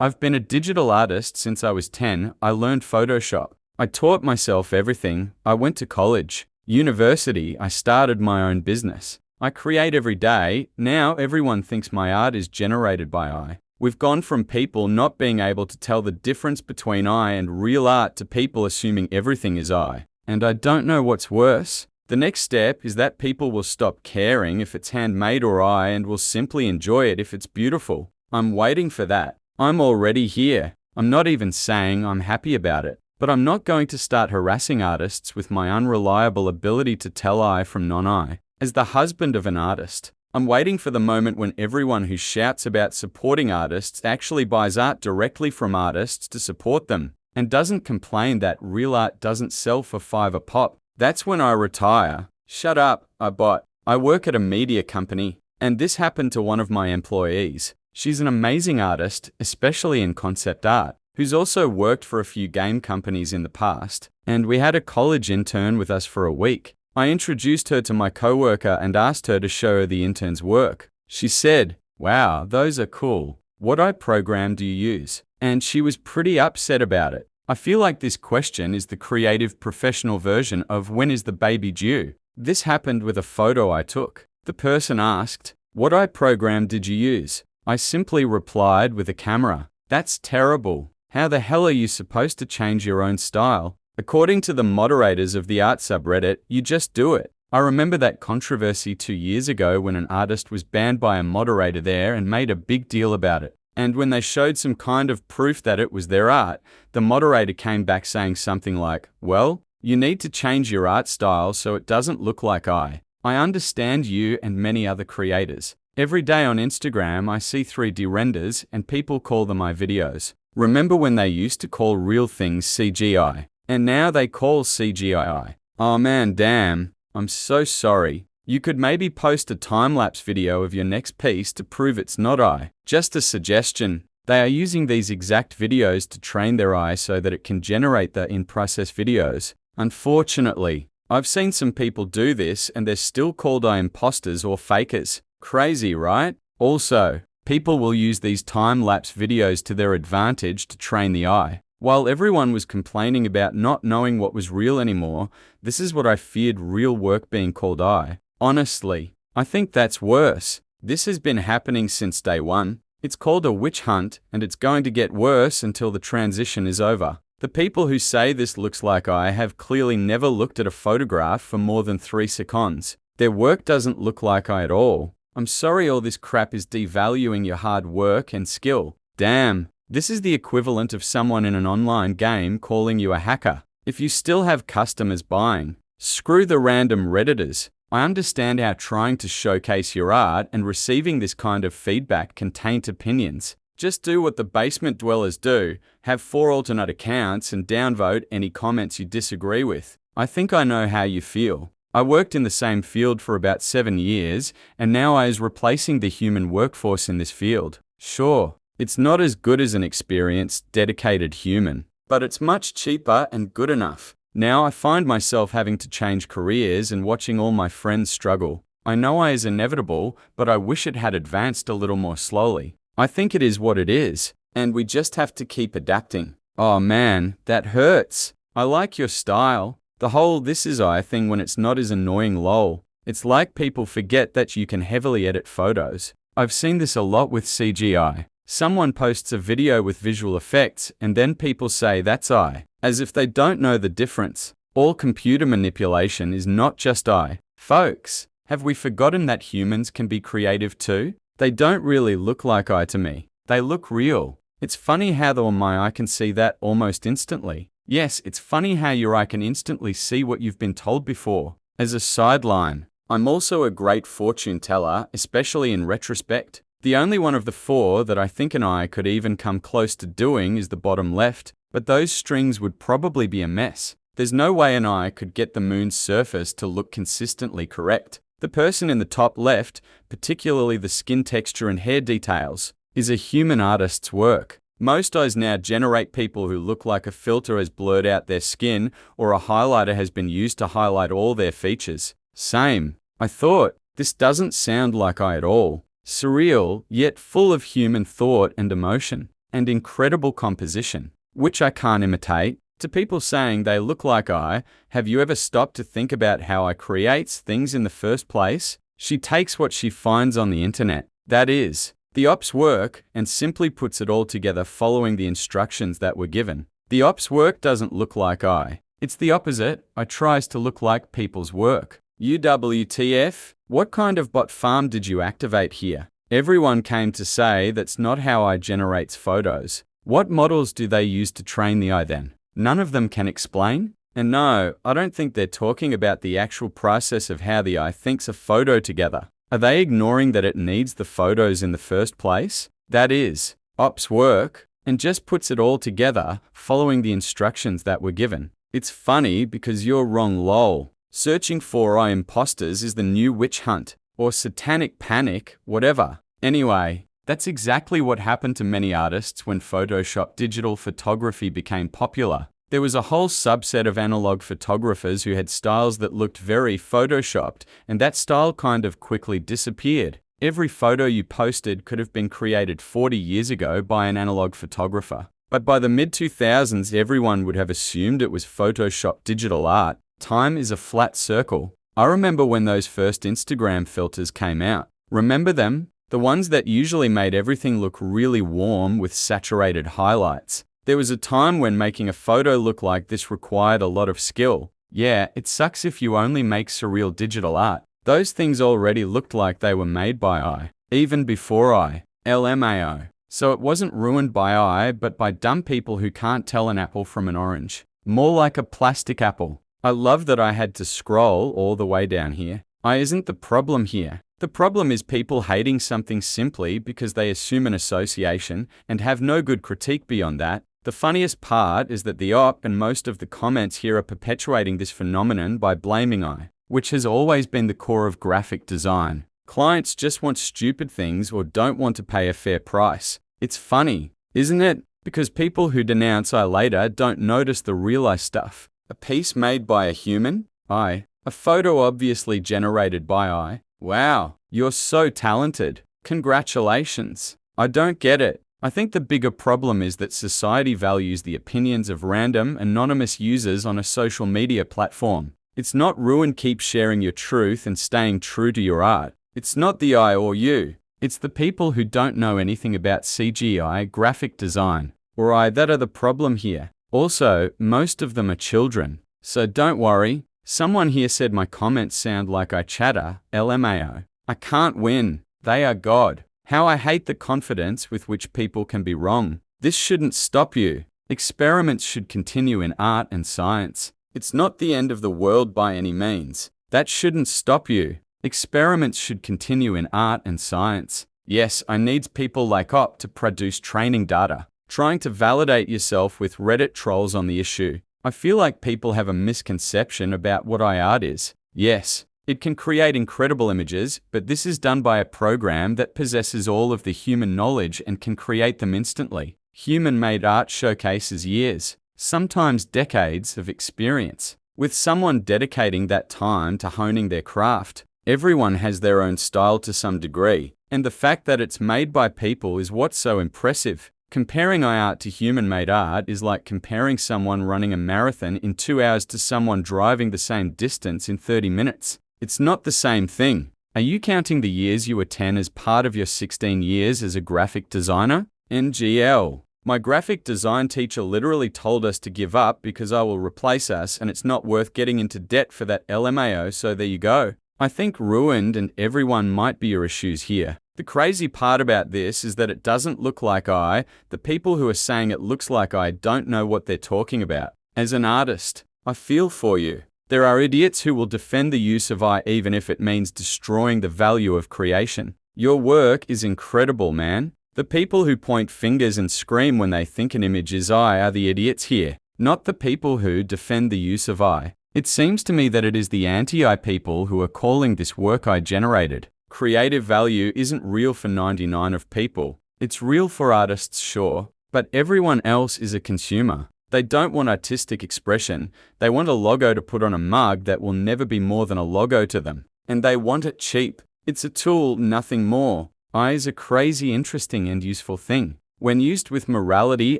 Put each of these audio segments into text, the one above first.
I've been a digital artist since I was 10. I learned Photoshop. I taught myself everything. I went to college, university. I started my own business. I create every day. Now everyone thinks my art is generated by AI. We've gone from people not being able to tell the difference between AI and real art to people assuming everything is AI. And I don't know what's worse. The next step is that people will stop caring if it's handmade or AI and will simply enjoy it if it's beautiful. I'm waiting for that. I'm already here. I'm not even saying I'm happy about it. But I'm not going to start harassing artists with my unreliable ability to tell AI from non-AI. As the husband of an artist, I'm waiting for the moment when everyone who shouts about supporting artists actually buys art directly from artists to support them, and doesn't complain that real art doesn't sell for $5 a pop. That's when I retire. Shut up, I bot. I work at a media company, and this happened to one of my employees. She's an amazing artist, especially in concept art, who's also worked for a few game companies in the past, and we had a college intern with us for a week. I introduced her to my coworker and asked her to show her the intern's work. She said, "Wow, those are cool. What AI program do you use?" And she was pretty upset about it. I feel like this question is the creative professional version of when is the baby due? This happened with a photo I took. The person asked, "What AI program did you use?" I simply replied with a camera. That's terrible. How the hell are you supposed to change your own style? According to the moderators of the art subreddit, you just do it. I remember that controversy 2 years ago when an artist was banned by a moderator there and made a big deal about it. And when they showed some kind of proof that it was their art, the moderator came back saying something like, "Well, you need to change your art style so it doesn't look like I." I understand you and many other creators. Every day on Instagram I see 3D renders and people call them AI videos. Remember when they used to call real things CGI? And now they call CGI. Oh man, damn. I'm so sorry. You could maybe post a time-lapse video of your next piece to prove it's not AI. Just a suggestion. They are using these exact videos to train their AI so that it can generate the in-process videos. Unfortunately, I've seen some people do this and they're still called AI imposters or fakers. Crazy, right? Also, people will use these time-lapse videos to their advantage to train the AI. While everyone was complaining about not knowing what was real anymore, this is what I feared: real work being called AI. Honestly, I think that's worse. This has been happening since day one. It's called a witch hunt, and it's going to get worse until the transition is over. The people who say this looks like AI have clearly never looked at a photograph for more than 3 seconds. Their work doesn't look like AI at all. I'm sorry all this crap is devaluing your hard work and skill. Damn. This is the equivalent of someone in an online game calling you a hacker. If you still have customers buying, screw the random Redditors. I understand how trying to showcase your art and receiving this kind of feedback can taint opinions. Just do what the basement dwellers do, have 4 alternate accounts and downvote any comments you disagree with. I think I know how you feel. I worked in the same field for about 7 years, and now I is replacing the human workforce in this field. Sure. It's not as good as an experienced, dedicated human, but it's much cheaper and good enough. Now I find myself having to change careers and watching all my friends struggle. I know AI is inevitable, but I wish it had advanced a little more slowly. I think it is what it is, and we just have to keep adapting. Oh man, that hurts. I like your style. The whole "this is AI" thing when it's not is annoying lol. It's like people forget that you can heavily edit photos. I've seen this a lot with CGI. Someone posts a video with visual effects and then people say that's AI, as if they don't know the difference. All computer manipulation is not just AI. Folks, have we forgotten that humans can be creative too? They don't really look like AI to me. They look real. It's funny how my eye can see that almost instantly. Yes, it's funny how your eye can instantly see what you've been told before. As a sideline, I'm also a great fortune teller, especially in retrospect. The only one of the 4 that I think an eye could even come close to doing is the bottom left, but those strings would probably be a mess. There's no way an eye could get the moon's surface to look consistently correct. The person in the top left, particularly the skin texture and hair details, is a human artist's work. Most eyes now generate people who look like a filter has blurred out their skin or a highlighter has been used to highlight all their features. Same. I thought, this doesn't sound like AI at all. Surreal, yet full of human thought and emotion. and incredible composition, which I can't imitate. To people saying they look like I, have you ever stopped to think about how I creates things in the first place? She takes what she finds on the internet, that is, the ops work, and simply puts it all together following the instructions that were given. The ops work doesn't look like I. It's the opposite. I tries to look like people's work. UWTF? What kind of bot farm did you activate here? Everyone came to say that's not how I generates photos. What models do they use to train the AI then? None of them can explain? And no, I don't think they're talking about the actual process of how the AI thinks a photo together. Are they ignoring that it needs the photos in the first place? That is, ops work, and just puts it all together following the instructions that were given. It's funny because you're wrong lol. Searching for AI imposters is the new witch hunt, or satanic panic, whatever. Anyway, that's exactly what happened to many artists when Photoshop digital photography became popular. There was a whole subset of analog photographers who had styles that looked very photoshopped, and that style kind of quickly disappeared. Every photo you posted could have been created 40 years ago by an analog photographer. But by the mid-2000s, everyone would have assumed it was Photoshop digital art. Time is a flat circle. I remember when those first Instagram filters came out. Remember them? The ones that usually made everything look really warm with saturated highlights. There was a time when making a photo look like this required a lot of skill. Yeah, it sucks if you only make surreal digital art. Those things already looked like they were made by AI, even before AI. LMAO. So it wasn't ruined by AI, but by dumb people who can't tell an apple from an orange. More like a plastic apple. I love that I had to scroll all the way down here. AI isn't the problem here. The problem is people hating something simply because they assume an association and have no good critique beyond that. The funniest part is that the op and most of the comments here are perpetuating this phenomenon by blaming AI, which has always been the core of graphic design. Clients just want stupid things or don't want to pay a fair price. It's funny, isn't it? Because people who denounce AI later don't notice the real AI stuff. A piece made by a human? AI. A photo obviously generated by AI. Wow, you're so talented. Congratulations. I don't get it. I think the bigger problem is that society values the opinions of random, anonymous users on a social media platform. It's not ruined, keep sharing your truth and staying true to your art. It's not the I or you. It's the people who don't know anything about CGI, graphic design, or I that are the problem here. Also, most of them are children. So don't worry. Someone here said my comments sound like I chatter, LMAO. I can't win. They are God. How I hate the confidence with which people can be wrong. This shouldn't stop you. Experiments should continue in art and science. It's not the end of the world by any means. That shouldn't stop you. Experiments should continue in art and science. Yes, I need people like OP to produce training data. Trying to validate yourself with Reddit trolls on the issue. I feel like people have a misconception about what art is. Yes, it can create incredible images, but this is done by a program that possesses all of the human knowledge and can create them instantly. Human-made art showcases years, sometimes decades of experience. With someone dedicating that time to honing their craft, everyone has their own style to some degree, and the fact that it's made by people is what's so impressive. Comparing art to human-made art is like comparing someone running a marathon in 2 hours to someone driving the same distance in 30 minutes. It's not the same thing. Are you counting the years you were 10 as part of your 16 years as a graphic designer? NGL. My graphic design teacher literally told us to give up because I will replace us and it's not worth getting into debt for that LMAO, so there you go. I think ruined and everyone might be your issues here. The crazy part about this is that it doesn't look like I. The people who are saying it looks like I don't know what they're talking about. As an artist, I feel for you. There are idiots who will defend the use of I even if it means destroying the value of creation. Your work is incredible, man. The people who point fingers and scream when they think an image is I are the idiots here, not the people who defend the use of I. It seems to me that it is the anti-I people who are calling this work I generated. Creative value isn't real for 99% of people. It's real for artists, sure, but everyone else is a consumer. They don't want artistic expression. They want a logo to put on a mug that will never be more than a logo to them. And they want it cheap. It's a tool, nothing more. AI is a crazy, interesting and useful thing. when used with morality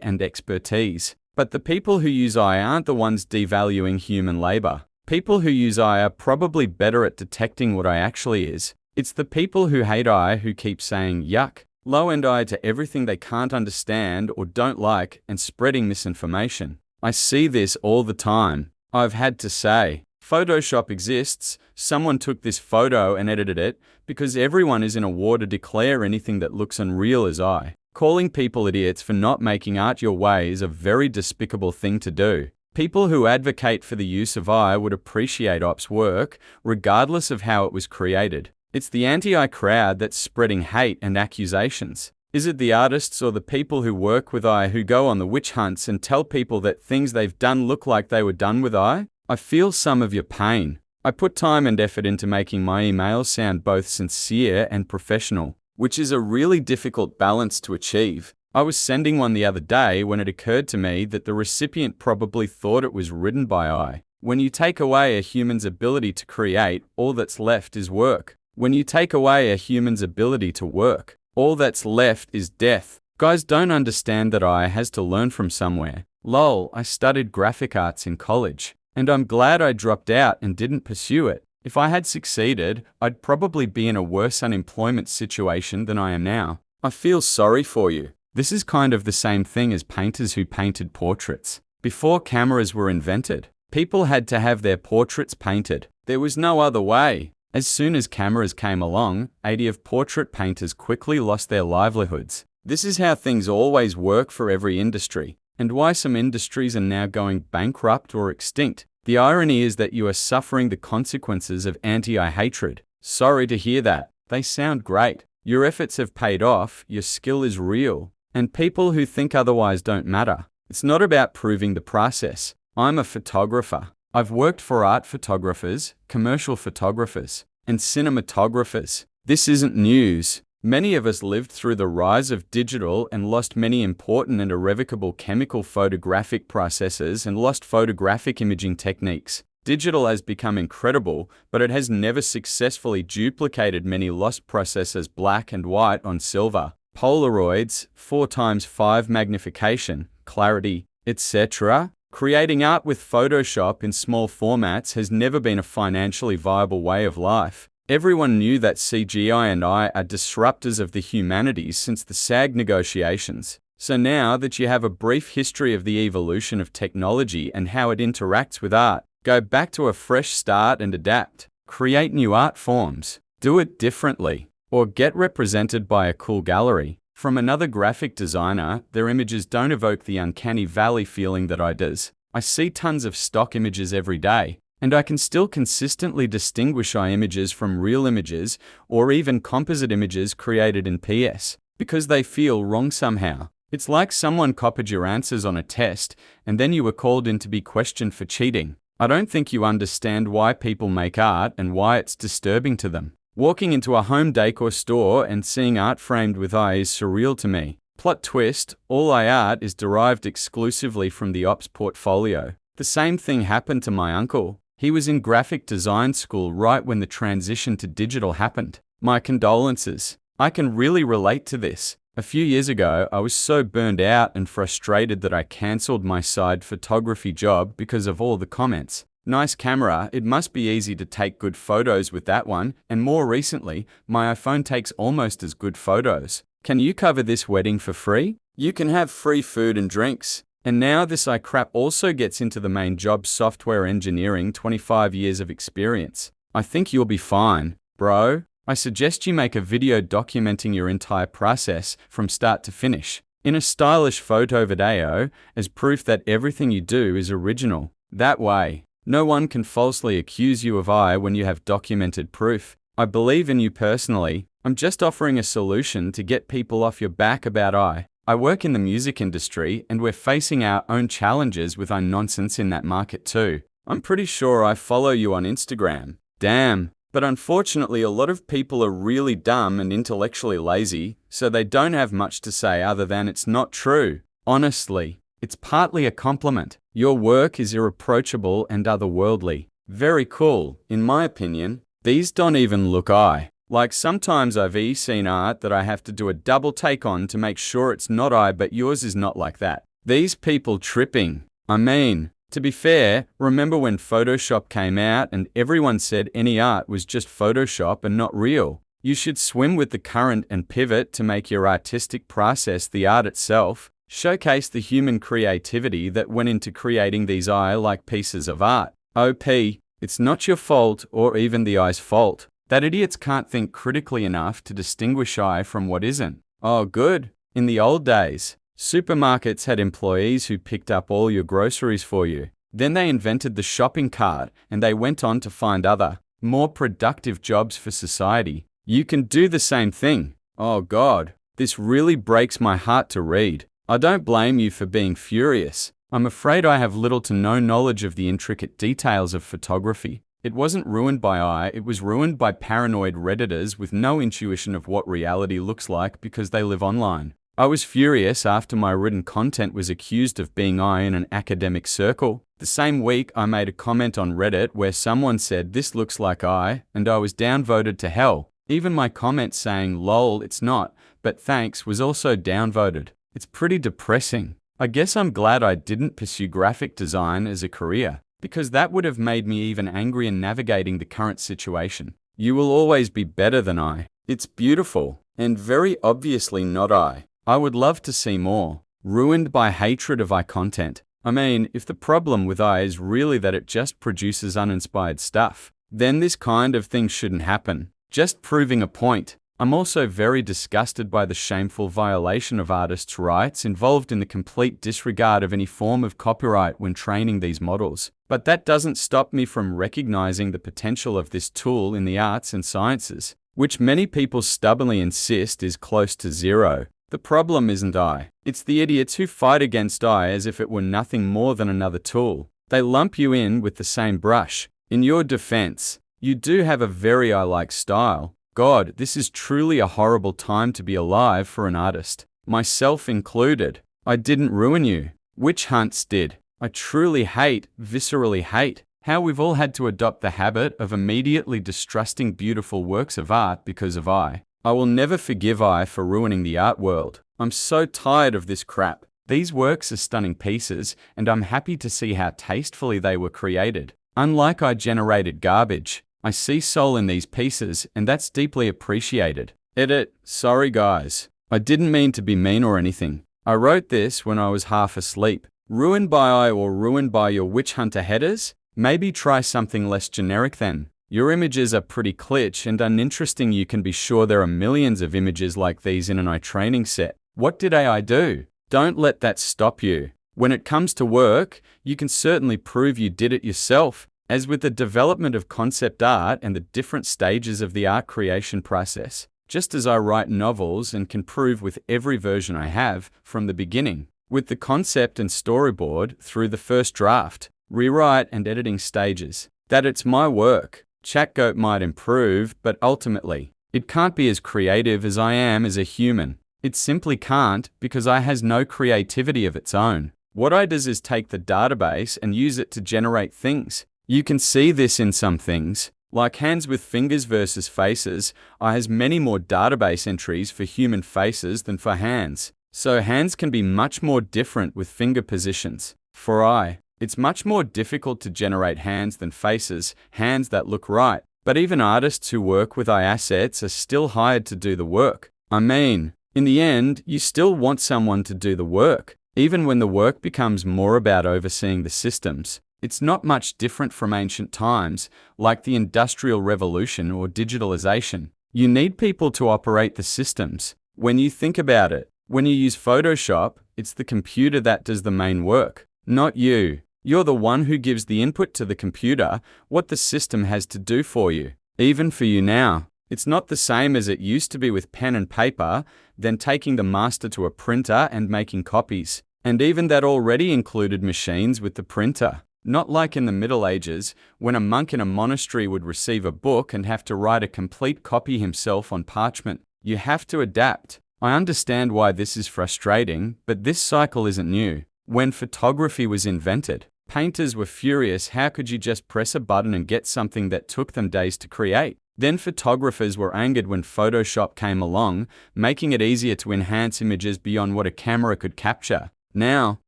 and expertise. But the people who use AI aren't the ones devaluing human labor. People who use AI are probably better at detecting what AI actually is. It's the people who hate AI who keep saying yuck, low-end AI to everything they can't understand or don't like and spreading misinformation. I see this all the time. I've had to say, Photoshop exists, someone took this photo and edited it, because everyone is in a war to declare anything that looks unreal as AI. Calling people idiots for not making art your way is a very despicable thing to do. People who advocate for the use of AI would appreciate ops work, regardless of how it was created. It's the anti-AI crowd that's spreading hate and accusations. Is it the artists or the people who work with AI who go on the witch hunts and tell people that things they've done look like they were done with AI? I feel some of your pain. I put time and effort into making my emails sound both sincere and professional, which is a really difficult balance to achieve. I was sending one the other day when it occurred to me that the recipient probably thought it was written by AI. When you take away a human's ability to create, all that's left is work. When you take away a human's ability to work, all that's left is death. Guys don't understand that AI has to learn from somewhere. Lol, I studied graphic arts in college, and I'm glad I dropped out and didn't pursue it. If I had succeeded, I'd probably be in a worse unemployment situation than I am now. I feel sorry for you. This is kind of the same thing as painters who painted portraits. Before cameras were invented, people had to have their portraits painted. There was no other way. As soon as cameras came along, 80 of portrait painters quickly lost their livelihoods. This is how things always work for every industry, and why some industries are now going bankrupt or extinct. The irony is that you are suffering the consequences of anti-AI hatred. Sorry to hear that. They sound great. Your efforts have paid off, your skill is real, and people who think otherwise don't matter. It's not about proving the process. I'm a photographer. I've worked for art photographers, commercial photographers, and cinematographers. This isn't news. Many of us lived through the rise of digital and lost many important and irrevocable chemical photographic processes and lost photographic imaging techniques. Digital has become incredible, but it has never successfully duplicated many lost processes black and white on silver, Polaroids, 4x5 magnification, clarity, etc. Creating art with Photoshop in small formats has never been a financially viable way of life. Everyone knew that CGI and AI are disruptors of the humanities since the SAG negotiations. So now that you have a brief history of the evolution of technology and how it interacts with art, go back to a fresh start and adapt. Create new art forms. Do it differently. Or get represented by a cool gallery. From another graphic designer, their images don't evoke the uncanny valley feeling that I does. I see tons of stock images every day, and I can still consistently distinguish AI images from real images or even composite images created in PS, because they feel wrong somehow. It's like someone copied your answers on a test, and then you were called in to be questioned for cheating. I don't think you understand why people make art and why it's disturbing to them. Walking into a home decor store and seeing art framed with AI is surreal to me. Plot twist, all AI art is derived exclusively from the ops portfolio. The same thing happened to my uncle. He was in graphic design school right when the transition to digital happened. My condolences. I can really relate to this. A few years ago, I was so burned out and frustrated that I cancelled my side photography job because of all the comments. Nice camera, it must be easy to take good photos with that one, and more recently, my iPhone takes almost as good photos. Can you cover this wedding for free? You can have free food and drinks. And now this AI crap also gets into the main job, software engineering, 25 years of experience. I think you'll be fine, bro. I suggest you make a video documenting your entire process from start to finish, in a stylish photo video, as proof that everything you do is original. That way, no one can falsely accuse you of AI when you have documented proof. I believe in you personally. I'm just offering a solution to get people off your back about AI. I work in the music industry and we're facing our own challenges with our nonsense in that market too. I'm pretty sure I follow you on Instagram. Damn. But unfortunately, a lot of people are really dumb and intellectually lazy, so they don't have much to say other than it's not true. Honestly, it's partly a compliment. Your work is irreproachable and otherworldly. Very cool, in my opinion. These don't even look AI. Like sometimes I've seen art that I have to do a double take on to make sure it's not I, but yours is not like that. These people tripping. I mean, to be fair, remember when Photoshop came out and everyone said any art was just Photoshop and not real? You should swim with the current and pivot to make your artistic process the art itself. Showcase the human creativity that went into creating these eye-like pieces of art. OP, it's not your fault or even the eye's fault that idiots can't think critically enough to distinguish eye from what isn't. Oh, good. In the old days, supermarkets had employees who picked up all your groceries for you. Then they invented the shopping cart and they went on to find other, more productive jobs for society. You can do the same thing. Oh God, this really breaks my heart to read. I don't blame you for being furious. I'm afraid I have little to no knowledge of the intricate details of photography. It wasn't ruined by I, it was ruined by paranoid Redditors with no intuition of what reality looks like because they live online. I was furious after my written content was accused of being I in an academic circle. The same week I made a comment on Reddit where someone said this looks like I, and I was downvoted to hell. Even my comment saying lol it's not, but thanks was also downvoted. It's pretty depressing. I guess I'm glad I didn't pursue graphic design as a career, because that would have made me even angrier navigating the current situation. You will always be better than I. It's beautiful, and very obviously not I. I would love to see more. Ruined by hatred of I content. I mean, if the problem with I is really that it just produces uninspired stuff, then this kind of thing shouldn't happen. Just proving a point. I'm also very disgusted by the shameful violation of artists' rights involved in the complete disregard of any form of copyright when training these models. But that doesn't stop me from recognizing the potential of this tool in the arts and sciences, which many people stubbornly insist is close to zero. The problem isn't I. It's the idiots who fight against I as if it were nothing more than another tool. They lump you in with the same brush. In your defense, you do have a very I-like style. God, this is truly a horrible time to be alive for an artist. Myself included. I didn't ruin you. Witch hunts did. I truly hate, viscerally hate, how we've all had to adopt the habit of immediately distrusting beautiful works of art because of I. I will never forgive I for ruining the art world. I'm so tired of this crap. These works are stunning pieces, and I'm happy to see how tastefully they were created. Unlike I-generated garbage, I see soul in these pieces, and that's deeply appreciated. Edit. Sorry guys. I didn't mean to be mean or anything. I wrote this when I was half asleep. Ruined by I or ruined by your witch hunter headers? Maybe try something less generic then. Your images are pretty glitch and uninteresting. You can be sure there are millions of images like these in an AI training set. What did AI do? Don't let that stop you. When it comes to work, you can certainly prove you did it yourself. As with the development of concept art and the different stages of the art creation process, just as I write novels and can prove with every version I have from the beginning, with the concept and storyboard through the first draft, rewrite and editing stages, that it's my work. ChatGoat might improve, but ultimately, it can't be as creative as I am as a human. It simply can't because I has no creativity of its own. What I does is take the database and use it to generate things. You can see this in some things, like hands with fingers versus faces. I has many more database entries for human faces than for hands. So hands can be much more different with finger positions. For I, it's much more difficult to generate hands than faces, hands that look right. But even artists who work with I assets are still hired to do the work. I mean, in the end, you still want someone to do the work, even when the work becomes more about overseeing the systems. It's not much different from ancient times, like the Industrial Revolution or digitalization. You need people to operate the systems. When you think about it, when you use Photoshop, it's the computer that does the main work, not you. You're the one who gives the input to the computer, what the system has to do for you. Even for you now, it's not the same as it used to be with pen and paper, then taking the master to a printer and making copies. And even that already included machines with the printer. Not like in the Middle Ages, when a monk in a monastery would receive a book and have to write a complete copy himself on parchment. You have to adapt. I understand why this is frustrating, but this cycle isn't new. When photography was invented, painters were furious. How could you just press a button and get something that took them days to create? Then photographers were angered when Photoshop came along, making it easier to enhance images beyond what a camera could capture. Now,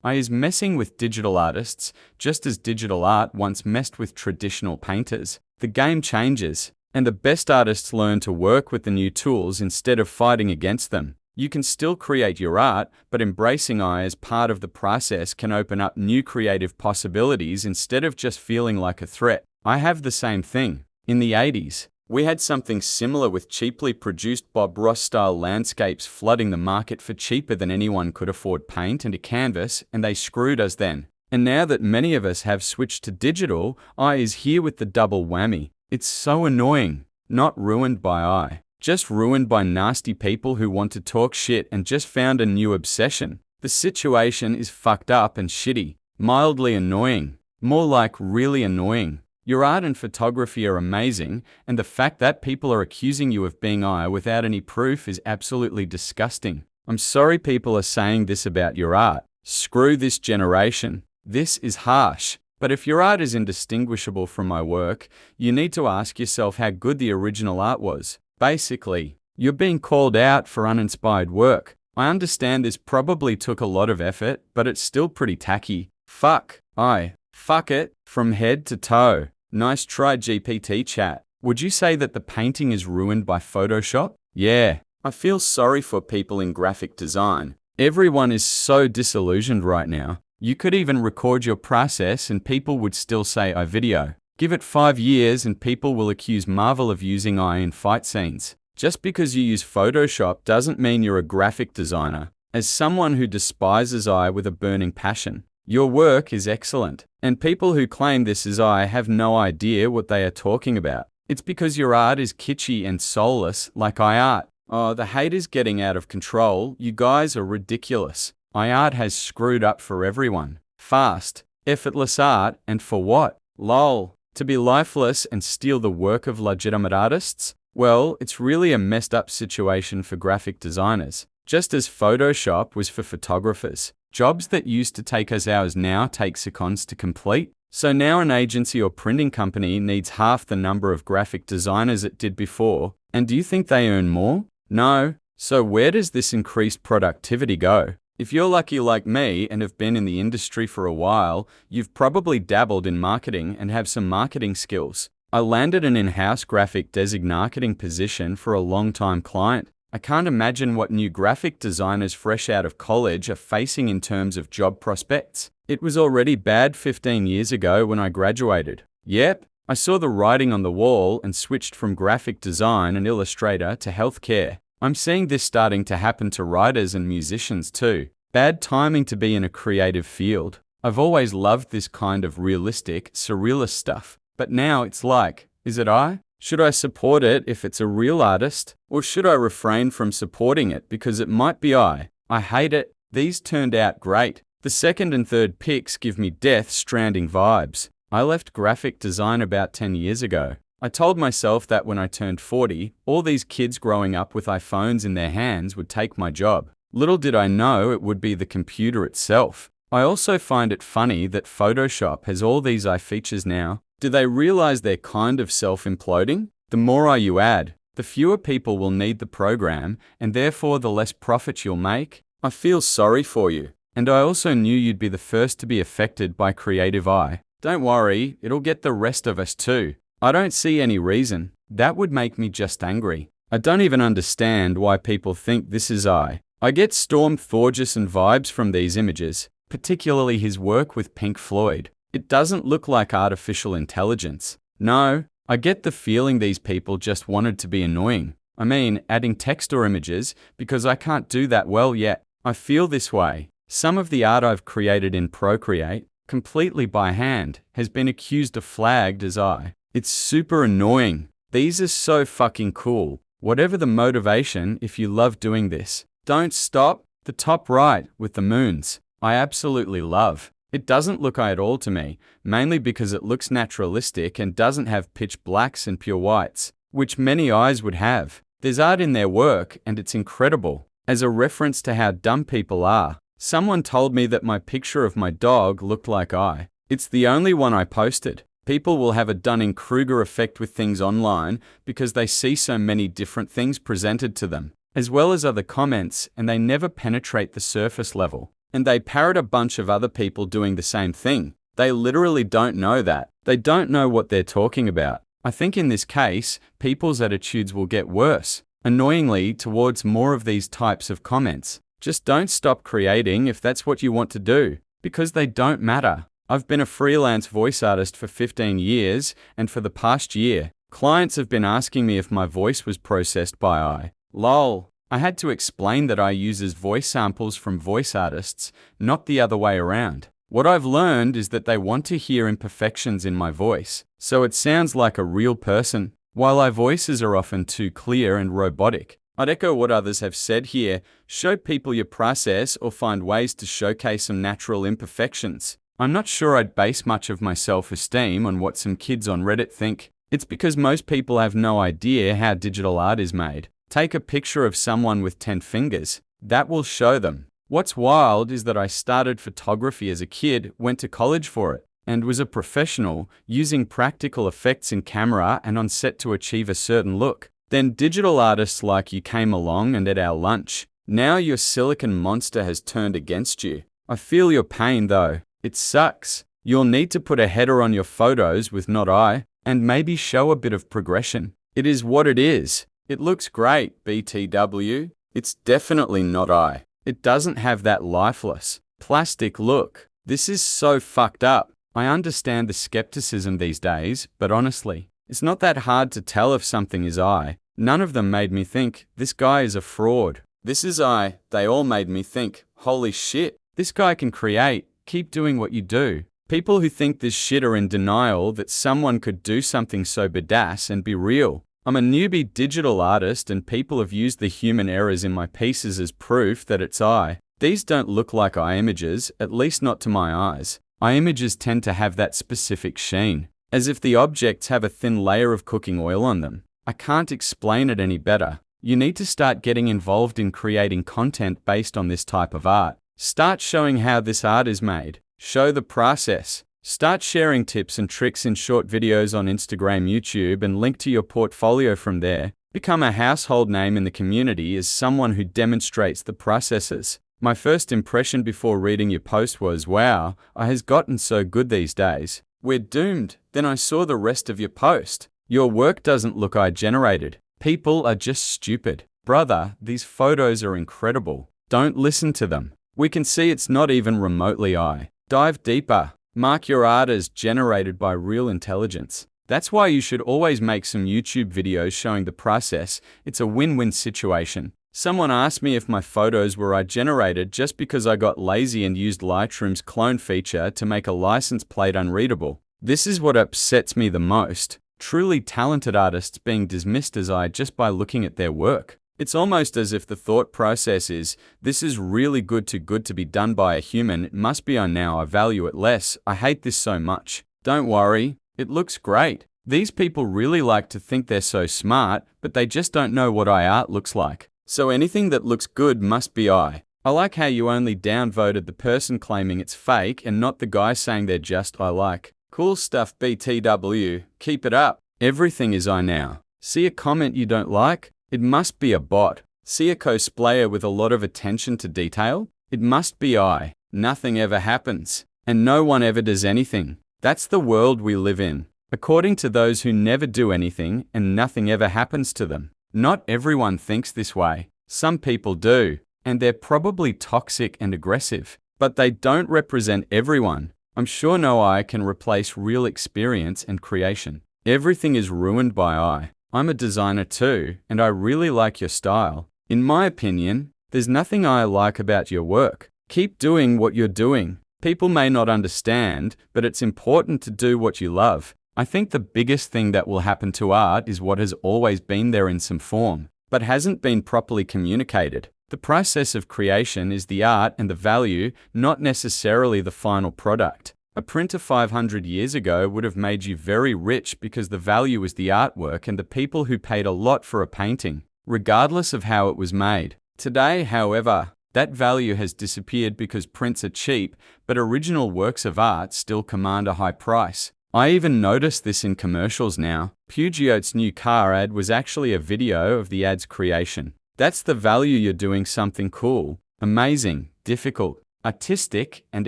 AI is messing with digital artists, just as digital art once messed with traditional painters. The game changes, and the best artists learn to work with the new tools instead of fighting against them. You can still create your art, but embracing AI as part of the process can open up new creative possibilities instead of just feeling like a threat. I have the same thing. In the 80s, we had something similar with cheaply produced Bob Ross-style landscapes flooding the market for cheaper than anyone could afford paint and a canvas, and they screwed us then. And now that many of us have switched to digital, AI is here with the double whammy. It's so annoying. Not ruined by AI, just ruined by nasty people who want to talk shit and just found a new obsession. The situation is fucked up and shitty, mildly annoying, more like really annoying. Your art and photography are amazing, and the fact that people are accusing you of being AI without any proof is absolutely disgusting. I'm sorry people are saying this about your art. Screw this generation. This is harsh. But if your art is indistinguishable from my work, you need to ask yourself how good the original art was. Basically, you're being called out for uninspired work. I understand this probably took a lot of effort, but it's still pretty tacky. Fuck it, from head to toe. Nice try, GPT chat. Would you say that the painting is ruined by Photoshop? Yeah. I feel sorry for people in graphic design. Everyone is so disillusioned right now. You could even record your process and people would still say AI video. Give it 5 years and people will accuse Marvel of using AI in fight scenes. Just because you use Photoshop doesn't mean you're a graphic designer. As someone who despises AI with a burning passion, your work is excellent. And people who claim this is AI have no idea what they are talking about. It's because your art is kitschy and soulless like AI art. Oh, the hate is getting out of control. You guys are ridiculous. AI art has screwed up for everyone. Fast, effortless art, and for what? Lol. To be lifeless and steal the work of legitimate artists? Well, it's really a messed up situation for graphic designers. Just as Photoshop was for photographers. Jobs that used to take us hours now take seconds to complete. So now an agency or printing company needs half the number of graphic designers it did before. And do you think they earn more? No. So where does this increased productivity go? If you're lucky like me and have been in the industry for a while, you've probably dabbled in marketing and have some marketing skills. I landed an in-house graphic designating position for a long-time client. I can't imagine what new graphic designers fresh out of college are facing in terms of job prospects. It was already bad 15 years ago when I graduated. Yep, I saw the writing on the wall and switched from graphic design and Illustrator to healthcare. I'm seeing this starting to happen to writers and musicians too. Bad timing to be in a creative field. I've always loved this kind of realistic, surrealist stuff. But now it's like, is it I? Should I support it if it's a real artist? Or should I refrain from supporting it because it might be I? I hate it. These turned out great. The second and third pics give me Death Stranding vibes. I left graphic design about 10 years ago. I told myself that when I turned 40, all these kids growing up with iPhones in their hands would take my job. Little did I know it would be the computer itself. I also find it funny that Photoshop has all these AI features now. Do they realize they're kind of self-imploding? The more AI you add, the fewer people will need the program, and therefore the less profit you'll make. I feel sorry for you. And I also knew you'd be the first to be affected by creative AI. Don't worry, it'll get the rest of us too. I don't see any reason. That would make me just angry. I don't even understand why people think this is AI. I get Storm Thorgerson vibes from these images, particularly his work with Pink Floyd. It doesn't look like artificial intelligence. No, I get the feeling these people just wanted to be annoying. I mean, adding text or images, because I can't do that well yet. I feel this way. Some of the art I've created in Procreate, completely by hand, has been accused of flagged as AI. It's super annoying. These are so fucking cool. Whatever the motivation, if you love doing this, don't stop. The top right with the moons, I absolutely love. It doesn't look AI at all to me, mainly because it looks naturalistic and doesn't have pitch blacks and pure whites, which many eyes would have. There's art in their work and it's incredible. As a reference to how dumb people are, someone told me that my picture of my dog looked like AI. It's the only one I posted. People will have a Dunning-Kruger effect with things online because they see so many different things presented to them, as well as other comments, and they never penetrate the surface level. And they parrot a bunch of other people doing the same thing. They literally don't know that. They don't know what they're talking about. I think in this case, people's attitudes will get worse, annoyingly, towards more of these types of comments. Just don't stop creating if that's what you want to do, because they don't matter. I've been a freelance voice artist for 15 years, and for the past year, clients have been asking me if my voice was processed by AI. Lol. I had to explain that I uses voice samples from voice artists, not the other way around. What I've learned is that they want to hear imperfections in my voice, so it sounds like a real person, while our voices are often too clear and robotic. I'd echo what others have said here: show people your process or find ways to showcase some natural imperfections. I'm not sure I'd base much of my self-esteem on what some kids on Reddit think. It's because most people have no idea how digital art is made. Take a picture of someone with 10 fingers. That will show them. What's wild is that I started photography as a kid, went to college for it, and was a professional, using practical effects in camera and on set to achieve a certain look. Then digital artists like you came along and ate our lunch. Now your silicon monster has turned against you. I feel your pain though. It sucks. You'll need to put a header on your photos with "not I," and maybe show a bit of progression. It is what it is. It looks great, BTW. It's definitely not I. It doesn't have that lifeless, plastic look. This is so fucked up. I understand the skepticism these days, but honestly, it's not that hard to tell if something is I. None of them made me think, this guy is a fraud. This is I. They all made me think, holy shit, this guy can create. Keep doing what you do. People who think this shit are in denial that someone could do something so badass and be real. I'm a newbie digital artist, and people have used the human errors in my pieces as proof that it's I. These don't look like I images, at least not to my eyes. I images tend to have that specific sheen, as if the objects have a thin layer of cooking oil on them. I can't explain it any better. You need to start getting involved in creating content based on this type of art. Start showing how this art is made. Show the process. Start sharing tips and tricks in short videos on Instagram, YouTube, and link to your portfolio from there. Become a household name in the community as someone who demonstrates the processes. My first impression before reading your post was, wow, I has gotten so good these days. We're doomed. Then I saw the rest of your post. Your work doesn't look AI generated. People are just stupid. Brother, these photos are incredible. Don't listen to them. We can see it's not even remotely AI. Dive deeper. Mark your art as generated by real intelligence. That's why you should always make some YouTube videos showing the process. It's a win-win situation. Someone asked me if my photos were AI generated just because I got lazy and used Lightroom's clone feature to make a license plate unreadable. This is what upsets me the most. Truly talented artists being dismissed as AI just by looking at their work. It's almost as if the thought process is, this is really good to be done by a human, it must be AI now, I value it less, I hate this so much. Don't worry, it looks great. These people really like to think they're so smart, but they just don't know what AI art looks like. So anything that looks good must be AI. I like how you only downvoted the person claiming it's fake and not the guy saying they're just I like. Cool stuff, BTW, keep it up. Everything is AI now. See a comment you don't like? It must be a bot. See a cosplayer with a lot of attention to detail? It must be AI. Nothing ever happens. And no one ever does anything. That's the world we live in. According to those who never do anything and nothing ever happens to them. Not everyone thinks this way. Some people do. And they're probably toxic and aggressive. But they don't represent everyone. I'm sure no AI can replace real experience and creation. Everything is ruined by AI. I'm a designer too, and I really like your style. In my opinion, there's nothing I like about your work. Keep doing what you're doing. People may not understand, but it's important to do what you love. I think the biggest thing that will happen to art is what has always been there in some form, but hasn't been properly communicated. The process of creation is the art and the value, not necessarily the final product. A printer 500 years ago would have made you very rich because the value was the artwork and the people who paid a lot for a painting, regardless of how it was made. Today, however, that value has disappeared because prints are cheap, but original works of art still command a high price. I even notice this in commercials now. Peugeot's new car ad was actually a video of the ad's creation. That's the value. You're doing something cool, amazing, difficult, artistic, and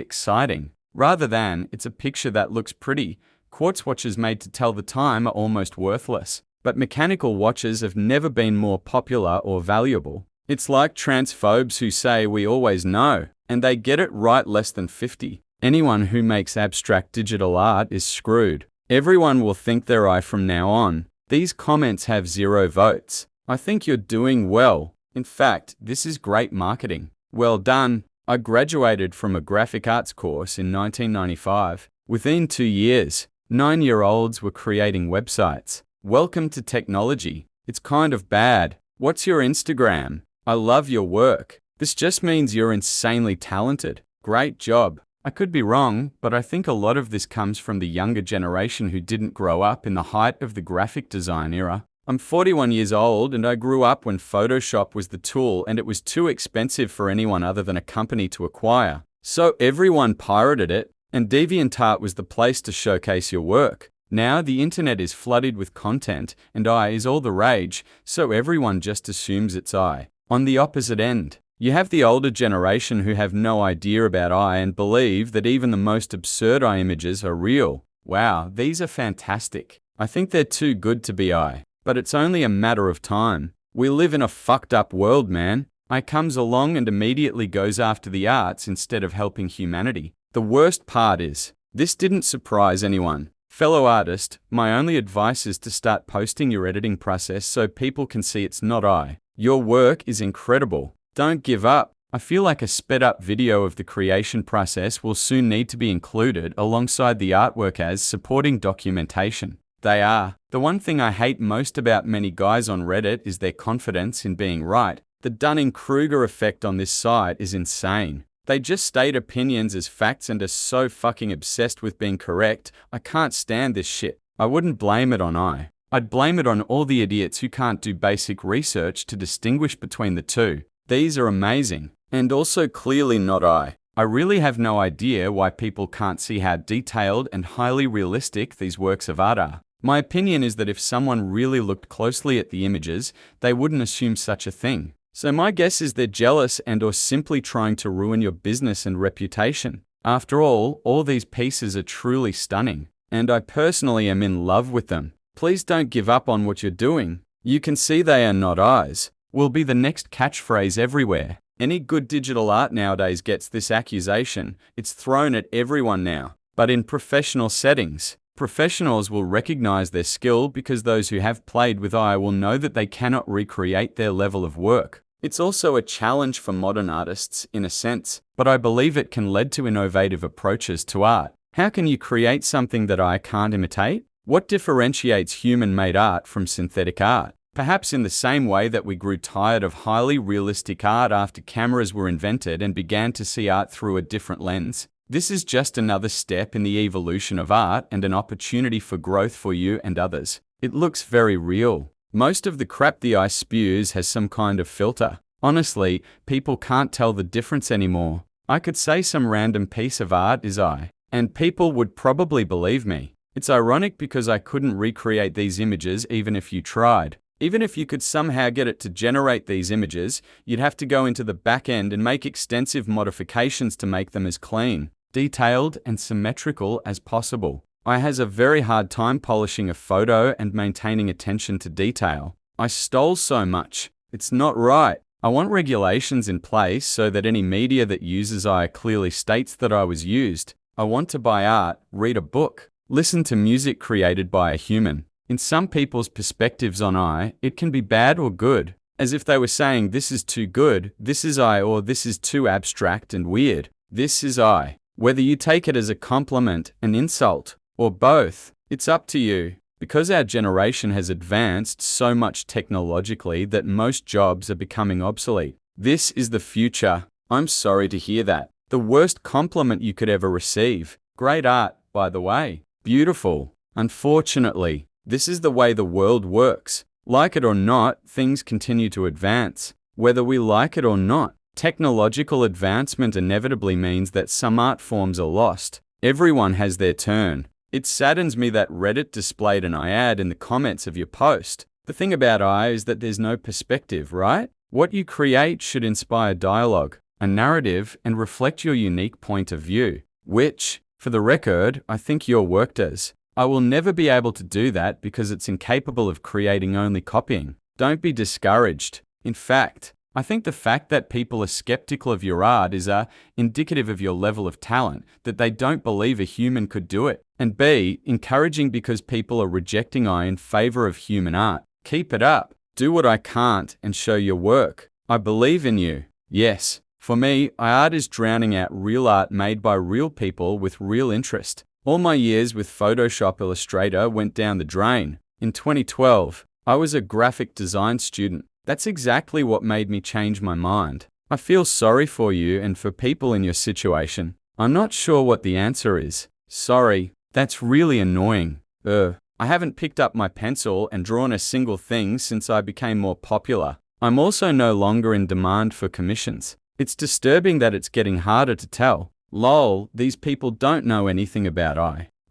exciting. Rather than, it's a picture that looks pretty. Quartz watches made to tell the time are almost worthless. But mechanical watches have never been more popular or valuable. It's like transphobes who say we always know, and they get it right less than 50. Anyone who makes abstract digital art is screwed. Everyone will think they're I from now on. These comments have 0 votes. I think you're doing well. In fact, this is great marketing. Well done. I graduated from a graphic arts course in 1995. Within 2 years, 9-year-olds were creating websites. Welcome to technology. It's kind of bad. What's your Instagram? I love your work. This just means you're insanely talented. Great job. I could be wrong, but I think a lot of this comes from the younger generation who didn't grow up in the height of the graphic design era. I'm 41 years old and I grew up when Photoshop was the tool and it was too expensive for anyone other than a company to acquire. So everyone pirated it, and DeviantArt was the place to showcase your work. Now the internet is flooded with content and AI is all the rage, so everyone just assumes it's AI. On the opposite end, you have the older generation who have no idea about AI and believe that even the most absurd AI images are real. Wow, these are fantastic. I think they're too good to be AI. But it's only a matter of time. We live in a fucked up world, man. AI comes along and immediately goes after the arts instead of helping humanity. The worst part is, this didn't surprise anyone. Fellow artist, my only advice is to start posting your editing process so people can see it's not AI. Your work is incredible. Don't give up. I feel like a sped up video of the creation process will soon need to be included alongside the artwork as supporting documentation. They are. The one thing I hate most about many guys on Reddit is their confidence in being right. The Dunning-Kruger effect on this site is insane. They just state opinions as facts and are so fucking obsessed with being correct. I can't stand this shit. I wouldn't blame it on AI. I'd blame it on all the idiots who can't do basic research to distinguish between the two. These are amazing, and also clearly not AI. I really have no idea why people can't see how detailed and highly realistic these works of art are. My opinion is that if someone really looked closely at the images, they wouldn't assume such a thing. So my guess is they're jealous and or simply trying to ruin your business and reputation. After all these pieces are truly stunning, and I personally am in love with them. Please don't give up on what you're doing. You can see they are not eyes. Will be the next catchphrase everywhere. Any good digital art nowadays gets this accusation. It's thrown at everyone now. But in professional settings, professionals will recognize their skill because those who have played with AI will know that they cannot recreate their level of work. It's also a challenge for modern artists, in a sense, but I believe it can lead to innovative approaches to art. How can you create something that AI can't imitate? What differentiates human-made art from synthetic art? Perhaps in the same way that we grew tired of highly realistic art after cameras were invented and began to see art through a different lens. This is just another step in the evolution of art and an opportunity for growth for you and others. It looks very real. Most of the crap the AI spews has some kind of filter. Honestly, people can't tell the difference anymore. I could say some random piece of art is AI, and people would probably believe me. It's ironic because I couldn't recreate these images even if you tried. Even if you could somehow get it to generate these images, you'd have to go into the back end and make extensive modifications to make them as clean, detailed, and symmetrical as possible. AI has a very hard time polishing a photo and maintaining attention to detail. I stole so much. It's not right. I want regulations in place so that any media that uses AI clearly states that I was used. I want to buy art, read a book, listen to music created by a human. In some people's perspectives on AI, it can be bad or good, as if they were saying this is too good, this is AI, or this is too abstract and weird. This is AI. Whether you take it as a compliment, an insult, or both, it's up to you. Because our generation has advanced so much technologically that most jobs are becoming obsolete. This is the future. I'm sorry to hear that. The worst compliment you could ever receive. Great art, by the way. Beautiful. Unfortunately, this is the way the world works. Like it or not, things continue to advance. Whether we like it or not, technological advancement inevitably means that some art forms are lost. Everyone has their turn. It saddens me that Reddit displayed an I ad in the comments of your post. The thing about I is that there's no perspective, right? What you create should inspire dialogue, a narrative, and reflect your unique point of view, which, for the record, I think your work does. I will never be able to do that because it's incapable of creating only copying. Don't be discouraged. In fact, I think the fact that people are skeptical of your art is indicative of your level of talent, that they don't believe a human could do it. And B, encouraging because people are rejecting I in favor of human art. Keep it up. Do what I can't and show your work. I believe in you. Yes, for me, art is drowning out real art made by real people with real interest. All my years with Photoshop Illustrator went down the drain. In 2012, I was a graphic design student. That's exactly what made me change my mind. I feel sorry for you and for people in your situation. I'm not sure what the answer is. Sorry, that's really annoying. I haven't picked up my pencil and drawn a single thing since I became more popular. I'm also no longer in demand for commissions. It's disturbing that it's getting harder to tell. Lol, these people don't know anything about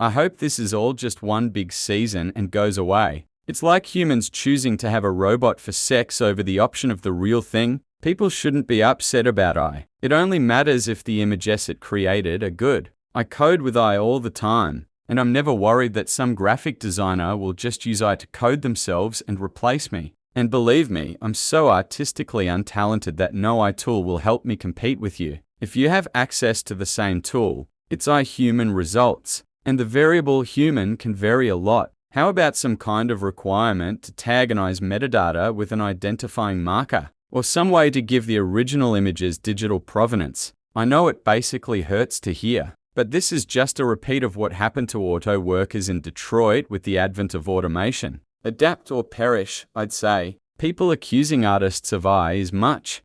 I hope this is all just one big season and goes away. It's like humans choosing to have a robot for sex over the option of the real thing. People shouldn't be upset about I. It only matters if the images it created are good. I code with I all the time, and I'm never worried that some graphic designer will just use I to code themselves and replace me. And believe me, I'm so artistically untalented that no I tool will help me compete with you. If you have access to the same tool, it's I human results, and the variable human can vary a lot. How about some kind of requirement to tag an I's metadata with an identifying marker, or some way to give the original image's digital provenance? I know it basically hurts to hear, but this is just a repeat of what happened to auto workers in Detroit with the advent of automation. Adapt or perish, I'd say. People accusing artists of I is much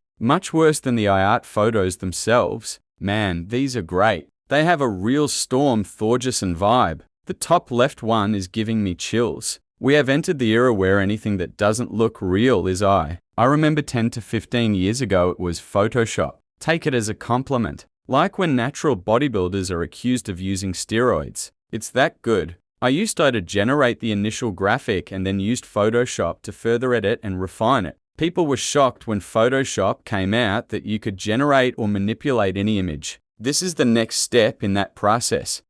worse than the I art photos themselves. Man, these are great. They have a real Storm Thorgerson vibe. The top left one is giving me chills. We have entered the era where anything that doesn't look real is I. I remember 10 to 15 years ago it was Photoshop. Take it as a compliment. Like when natural bodybuilders are accused of using steroids. It's that good. I used to generate the initial graphic and then used Photoshop to further edit and refine it. People were shocked when Photoshop came out that you could generate or manipulate any image. This is the next step in that process.